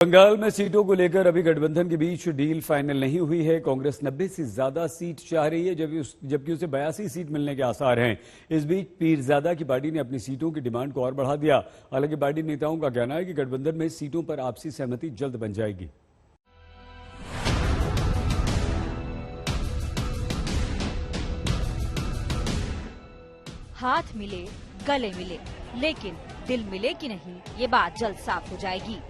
बंगाल में सीटों को लेकर अभी गठबंधन के बीच डील फाइनल नहीं हुई है। कांग्रेस 90 से ज्यादा सीट चाह रही है, जबकि उसे 82 सीट मिलने के आसार हैं। इस बीच पीरजादा की पार्टी ने अपनी सीटों की डिमांड को और बढ़ा दिया। हालांकि पार्टी नेताओं का कहना है कि गठबंधन में सीटों पर आपसी सहमति जल्द बन जाएगी। हाथ मिले गले मिले, लेकिन दिल मिले कि नहीं, ये बात जल्द साफ हो जाएगी।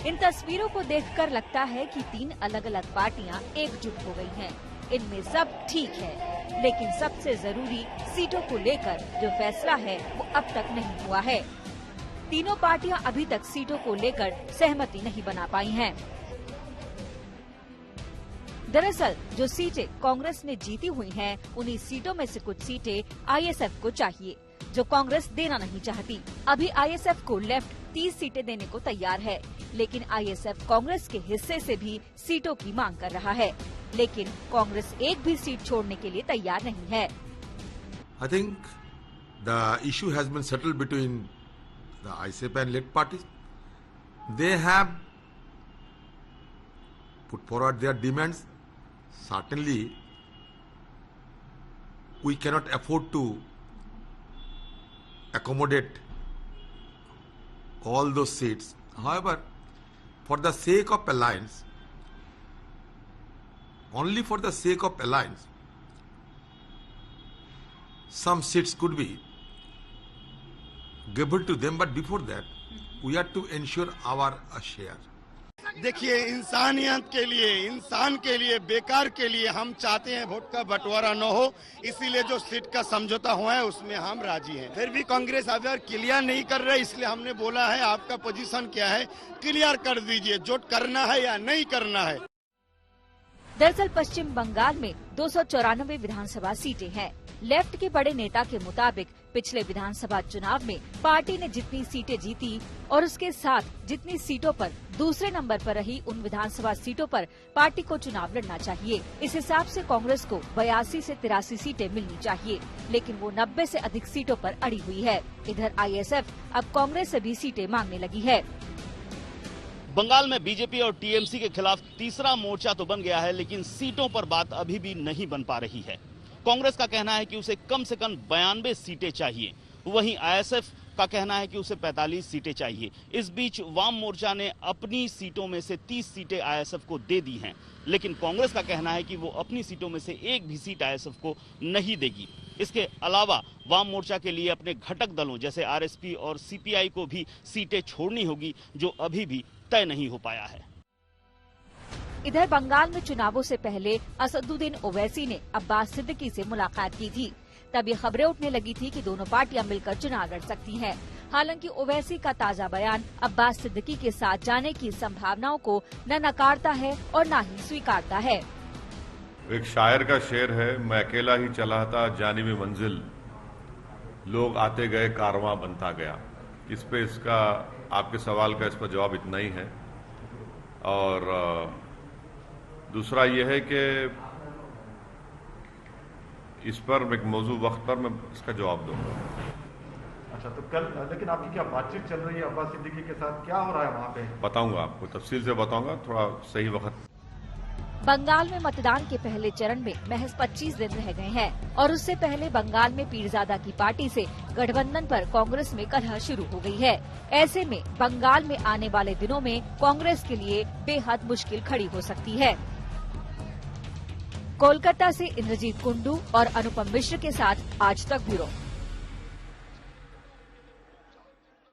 इन तस्वीरों को देखकर लगता है कि 3 अलग अलग पार्टियां एकजुट हो गई हैं। इनमें सब ठीक है, लेकिन सबसे जरूरी सीटों को लेकर जो फैसला है वो अब तक नहीं हुआ है। तीनों पार्टियां अभी तक सीटों को लेकर सहमति नहीं बना पाई हैं। दरअसल जो सीटें कांग्रेस ने जीती हुई हैं, उन्हीं सीटों में से कुछ सीटें आईएसएफ को चाहिए, जो कांग्रेस देना नहीं चाहती। अभी आईएसएफ को लेफ्ट 30 सीटें देने को तैयार है, लेकिन आईएसएफ कांग्रेस के हिस्से से भी सीटों की मांग कर रहा है, लेकिन कांग्रेस एक भी सीट छोड़ने के लिए तैयार नहीं है। I think the issue has been settled between the ISF and left parties. They have put forward their demands. Certainly, we cannot afford to accommodate all those seats. However, for the sake of alliance, only for the sake of alliance, some seats could be given to them, but before that, we have to ensure our share. देखिए, इंसानियत के लिए, इंसान के लिए, बेकार के लिए हम चाहते हैं वोट का बंटवारा न हो, इसीलिए जो सीट का समझौता हुआ है उसमें हम राजी हैं। फिर भी कांग्रेस अगर क्लियर नहीं कर रहे, इसलिए हमने बोला है आपका पोजीशन क्या है, क्लियर कर दीजिए, जो करना है या नहीं करना है। दरअसल पश्चिम बंगाल में 294 विधानसभा सीटें हैं। लेफ्ट के बड़े नेता के मुताबिक पिछले विधानसभा चुनाव में पार्टी ने जितनी सीटें जीती और उसके साथ जितनी सीटों पर दूसरे नंबर पर रही, उन विधानसभा सीटों पर पार्टी को चुनाव लड़ना चाहिए। इस हिसाब से कांग्रेस को 82 से 83 सीटें मिलनी चाहिए, लेकिन वो 90 से अधिक सीटों पर अड़ी हुई है। इधर आईएसएफ अब कांग्रेस से भी सीटें मांगने लगी है। बंगाल में बीजेपी और टीएमसी के खिलाफ तीसरा मोर्चा तो बन गया है, लेकिन सीटों पर बात अभी भी नहीं बन पा रही है। कांग्रेस का कहना है कि उसे कम से कम 92 सीटें चाहिए, वहीं आईएसएफ का कहना है कि उसे 45 सीटें चाहिए। इस बीच वाम मोर्चा ने अपनी सीटों में से 30 सीटें आईएसएफ को दे दी हैं, लेकिन कांग्रेस का कहना है कि वो अपनी सीटों में से एक भी सीट आईएसएफ को नहीं देगी। इसके अलावा वाम मोर्चा के लिए अपने घटक दलों जैसे आरएसपी और सीपीआई को भी सीटें छोड़नी होगी, जो अभी भी तय नहीं हो पाया है। इधर बंगाल में चुनावों से पहले असदुद्दीन ओवैसी ने अब्बास सिद्दीकी से मुलाकात की थी। तब ये खबरें उठने लगी थी कि दोनों पार्टियां मिलकर चुनाव लड़ सकती हैं। हालांकि ओवैसी का ताजा बयान अब्बास सिद्दीकी के साथ जाने की संभावनाओं को न नकारता है और न ही स्वीकारता है। एक शायर का शेर है, मैं अकेला ही चला था जानिब मंजिल, लोग आते गए कारवां बनता गया। इस पे इसका आपके सवाल का इस पर जवाब इतना ही है। और दूसरा ये है कि इस पर एक मौजू वक्त पर मैं इसका जवाब दूंगा। अच्छा, तो कल लेकिन आपकी क्या बातचीत चल रही है अब्बास सिद्दीकी के साथ, क्या हो रहा है वहाँ पे? बताऊंगा आपको, तफसील से बताऊंगा, थोड़ा सही वक्त। बंगाल में मतदान के पहले चरण में महज 25 दिन रह गए हैं और उससे पहले बंगाल में पीरजादा की पार्टी से गठबंधन पर कांग्रेस में कलह शुरू हो गई है। ऐसे में बंगाल में आने वाले दिनों में कांग्रेस के लिए बेहद मुश्किल खड़ी हो सकती है। कोलकाता से इंद्रजीत कुंडू और अनुपम मिश्र के साथ आज तक ब्यूरो।